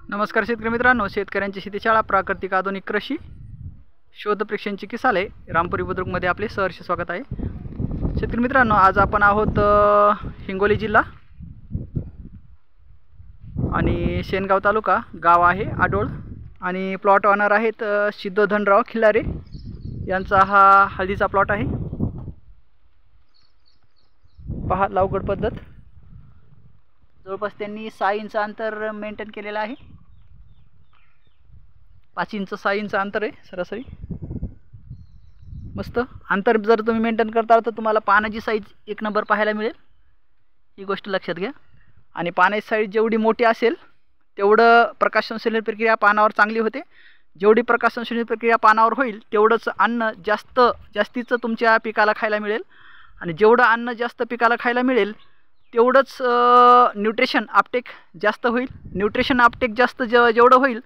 नमस्कार शेतकरी मित्रांनो, शेतकऱ्यांची शेतीशाळा प्राकृतिक आधुनिक कृषी शोध प्रेक्षण चिकित्सालय रामपुरी बुद्रुकमध्ये आपले सहर्ष स्वागत आहे। शेतकरी मित्रांनो, आज आपण आहोत हिंगोली जिल्हा आणि शेनगाव तालुका, गाव आहे आडोळ आणि प्लॉट ऑनर आहेत सिद्धोधनराव खिल्लारे यांचा हा हळदीचा प्लॉट आहे। पहा लावगड पद्धत, जवळपास त्यांनी 6 इंच अंतर मेंटेन केलेलं आहे। 5 इंच 6 इंच अंतर आहे सरासरी। मस्त अंतर जर तुम्ही मेंटेन करता तर तुम्हाला पानाची साईज एक नंबर पाहायला मिळेल, ही गोष्ट लक्षात घ्या। आणि पानाची साईज जेवढी मोठी असेल तेवढं प्रकाश संश्लेषण प्रक्रिया पानावर चांगली होते। जेवढी प्रकाश संश्लेषण प्रक्रिया पानावर होईल तेवढंच अन्न जास्तीचं तुमच्या पिकाला खायला मिळेल आणि जेवढं अन्न जास्त पिकाला खायला मिळेल तेवढंच न्यूट्रिशन अपटेक जास्त होईल। न्यूट्रिशन अपटेक जास्त जेवढं होईल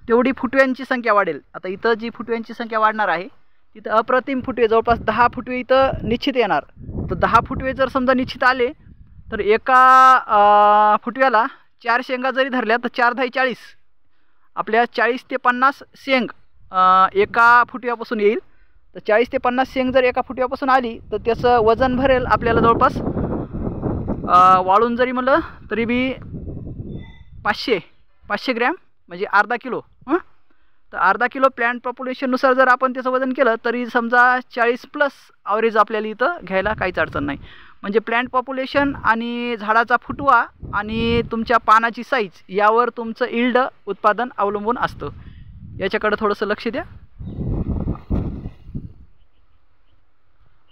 तेवढी फुटव्यांची संख्या वाढेल। आता इथं जी फुटव्यांची संख्या वाढणार आहे तिथं अप्रतिम फुटवे, जवळपास 10 फुटवे इथं निश्चित येणार। तर 10 फुटवे जर समजा निश्चित आले तर एका फुटव्याला 4 शेंगा जरी धरल्या तर 4 10 40, आपल्या 40 ते 50 शेंग एका फुटव्यापासून येईल। तर 40 ते 50 शेंग जर एका फुटव्यापासून आली तर त्याचं वजन भरेल आपल्याला जवळपास वाळून जरी म्हणलं तरी बी 500 ग्रॅम म्हणजे अर्धा किलो। तर अर्धा किलो प्लॅन्ट पॉप्युलेशननुसार जर आपण त्याचं वजन केलं तरी समजा 40+ ॲव्हरेज आपल्याला इथं घ्यायला काहीच अडचण नाही। म्हणजे प्लॅन्ट पॉप्युलेशन आणि झाडाचा फुटवा आणि तुमच्या पानाची साईज यावर तुमचं इल्ड उत्पादन अवलंबून असतं। याच्याकडे थोडंसं लक्ष द्या।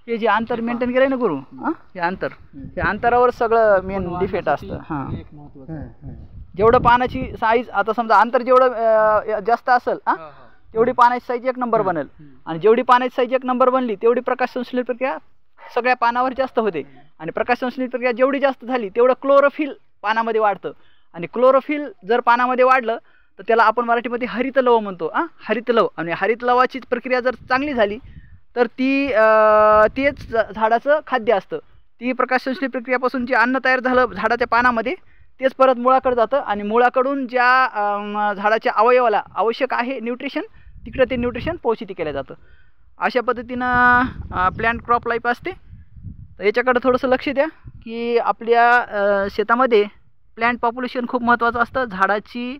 हे जे अंतर मेंटेन केलं ना गुरु, हे अंतरावर सगळं मेन डिफेक्ट असतं। जेवढं पानाची साईज, आता समजा अंतर जेवढं जास्त असेल तेवढी पानाची साईज एक नंबर बनेल आणि जेवढी पानाची साईज एक नंबर बनली तेवढी प्रकाश संश्लेषण प्रक्रिया सगळ्या पानावर जास्त होते आणि प्रकाश संश्लेषण प्रक्रिया जेवढी जास्त झाली तेवढं क्लोरोफिल पानामध्ये वाढतं आणि क्लोरोफिल जर पानामध्ये वाढलं तर त्याला आपण मराठीमध्ये हरितलव म्हणतो। हरितलव, आणि हरितलवाची प्रक्रिया जर चांगली झाली तर तेच झाडाचं खाद्य असतं। ती प्रकाश संश्लेषण प्रक्रियापासून जे अन्न तयार झालं झाडाच्या पानामध्ये तेच परत मुळाकडे जातं आणि मुळाकडून ज्या झाडाच्या अवयवाला आवश्यक आहे न्यूट्रिशन तिकडे ते न्यूट्रिशन पोषित केलं जातं। अशा पद्धतीनं प्लॅन्ट क्रॉप लाईफ असते। तर याच्याकडे थोडंसं लक्ष द्या की आपल्या शेतामध्ये प्लॅन्ट पॉप्युलेशन खूप महत्त्वाचं असतं। झाडाची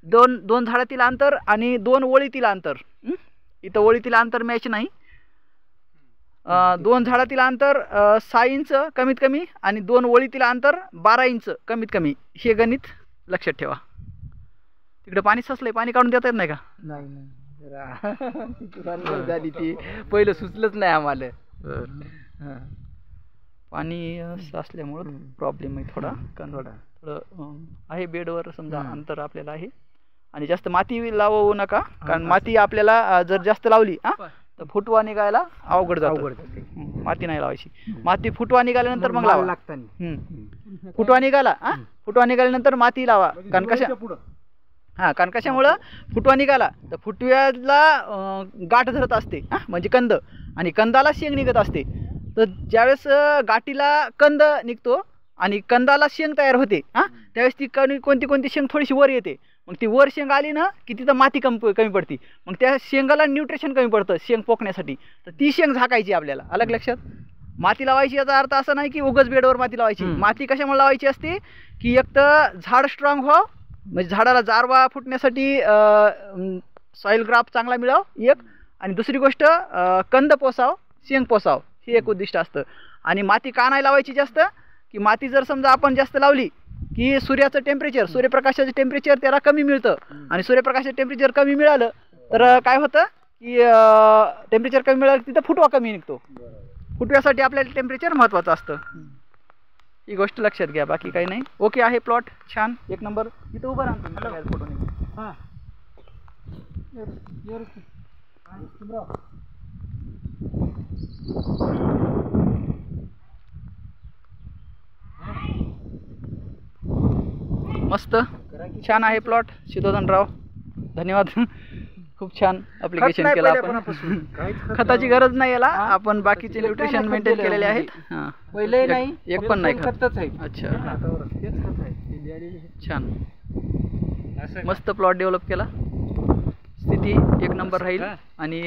दोन झाडातील अंतर आणि 2 ओळीतील अंतर, इथं ओळीतील अंतर मॅच नाही। 2 झाडातील अंतर 6 इंच कमीत कमी आणि 2 ओळीतील अंतर 12 इंच कमीत कमी, हे गणित लक्षात ठेवा। तिकडे पाणी साचलंय, पाणी काढून देता येत नाही का? नाही झाली ती पहिलं सुचलंच नाही आम्हाला। पाणी साचल्यामुळं प्रॉब्लेम आहे थोडा आहे। बेडवर समजा अंतर आपल्याला आहे आणि जास्त माती लावू नका, कारण माती आपल्याला जर जास्त लावली तर फुटवा निघायला अवघड जातं। माती नाही लावायची, माती फुटवा निघाल्यानंतर मग लावा। फुटवा निघाल्यानंतर माती लावा, कारण कशामुळं फुटवा निघाला तर फुटव्याला गाठ धरत असते, म्हणजे कंद, आणि कंदाला शेंग निघत असते। तर ज्यावेळेस गाठीला कंद निघतो आणि कंदाला शेंग तयार होते त्यावेळेस ती कोणती शेंग थोडीशी वर येते। मग ती वर शेंग आली ना की तिथं माती कमी पडते, मग त्या शेंगाला न्यूट्रिशन कमी पडतं शेंग पोखण्यासाठी। तर ती शेंग झाकायची आपल्याला, अलग लक्षात। माती लावायची याचा अर्थ असा नाही की उगाच बेडवर माती लावायची। माती कशामुळे लावायची असते की एक तर झाड स्ट्रॉंग व्हावं, म्हणजे झाडाला जारवा फुटण्यासाठी सॉईल ग्राफ चांगला मिळावं एक, आणि दुसरी गोष्ट कंद पोसाव, शेंग पोसाव, हे एक उद्दिष्ट असतं। आणि माती का नाही लावायची जास्त, की माती जर समजा आपण जास्त लावली की सूर्याचं टेम्परेचर, सूर्यप्रकाशाचं टेम्परेचर त्याला कमी मिळतं आणि सूर्यप्रकाशाचं टेम्परेचर कमी मिळालं तर काय होतं की टेम्परेचर कमी मिळालं तिथं फुटवा कमी निघतो। फुटव्यासाठी आपल्याला टेम्परेचर महत्त्वाचं असतं, ही गोष्ट लक्षात घ्या। बाकी काही नाही, ओके आहे प्लॉट, छान एक नंबर। इथं उभं राहतो फोटो मस्त छान आहे प्लॉट। सिद्धोधनराव धन्यवाद, खूप छान ॲप्लिकेशन केलं आपण। खताची गरज नाही याला, आपण बाकीचे न्यूट्रिशन मेंटेन केलेले आहेत। पहिले नाही, एक पण नाही खतच आहे। अच्छा, छान। मस्त प्लॉट डेव्हलप केला, स्थिती एक नंबर राहील. आणि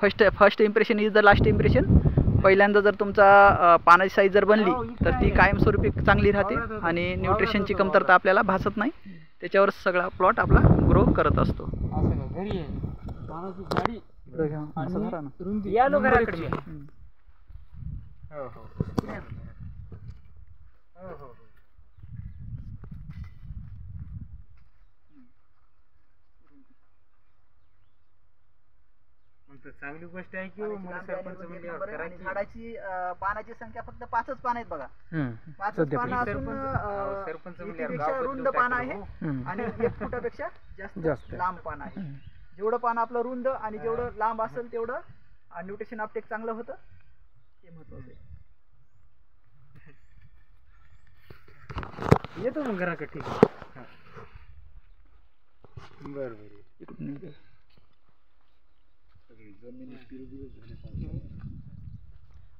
first impression is the last impression. पहिल्यांदा जर तुमचा पानाची साईज जर बनली तर ती कायमस्वरूपी चांगली राहते आणि न्यूट्रिशनची कमतरता आपल्याला भासत नाही. त्याच्यावर सगळा प्लॉट आपला ग्रो करत असतो. चांगली गोष्ट आहे की झाडाची पानाची संख्या फक्त 5च पान आहेत बघा. 5च पानं असून पेक्षा रुंद पान आहे आणि 1 फुटापेक्षा जास्त लांब पान आहे. जेवढं पान आपलं रुंद आणि जेवढं लांब असेल तेवढं न्यूट्रिशन अपटेक चांगलं होतं, हे महत्वाचं आहे. येतो मग घराकडे. ठीक आहे. बरं.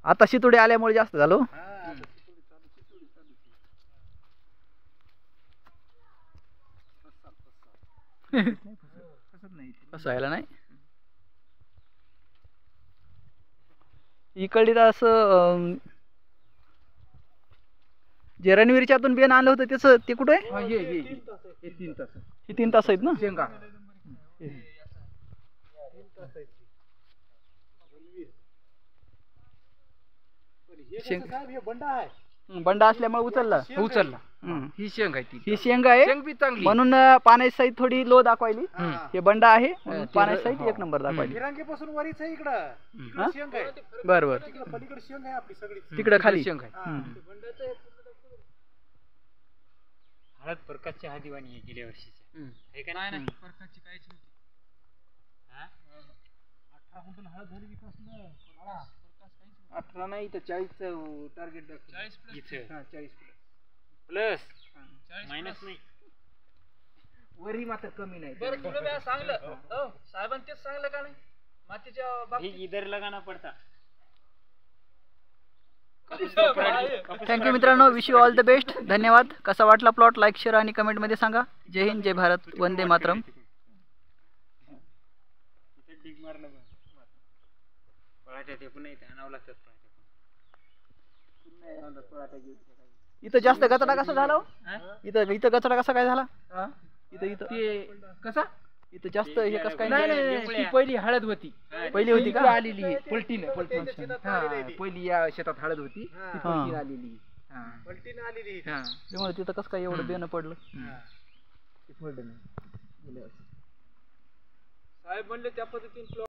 आता शितोडे आल्यामुळे जास्त झालो. फसायला नाही. इकडे तर असं जे रणवीरच्या आतून बियाणं आणलं होतं त्याचं ते कुठे आहे? हे 3 तास. हे 3 तास आहेत ना शेंगा. बंडा असल्यामुळे उचलला. ही शेंग आहे ती. ही शेंग आहे शेंग बी चांगली म्हणून पाण्याची साईज थोडी लो दाखवायली. हे बंडा आहे म्हणून पाण्याची साईज 1 नंबर दाखवायली. पासून वरीच आहे इकडं शेंग आहे. बरोबर पलीकडे शेंग आहे आपली सगळी. तिकडे खाली शेंग आहे. हळद प्रकाशची हादिवाणी आहे गेल्या वर्षीची. हे का नाही प्रकाशची काहीच नव्हती. 18 कुंटल हळद झाली विकासला. 18 नाही तर 40चं टार्गेट दाखव. 40 प्लस मायनस नाही. वरी मात्र कमी नाही. बरं तुला मी सांगलं साहेबांनी तेच सांगलं का नाही मातीच्या बाबतीत इधर लगाना पडता. थँक्यू मित्रांनो. Wish you all the best. धन्यवाद. कसा वाटला प्लॉट लाईक शेअर आणि कमेंटमध्ये सांगा. जय हिंद, जय भारत, वंदे मातरम. इथं जास्त गचडा कसा झाला? इथं गचडा कसा काय झाला? इथं कसा इथं जास्त हे कसं काय? नाही पहिली हळद होती. पहिली होती का? आलेली पलटीने. पहिली या शेतात हळद होती, पलटीने आलेली. त्यामुळे तिथं कसं काय एवढं बेन पडलं? साहेब म्हणले त्या पद्धतीने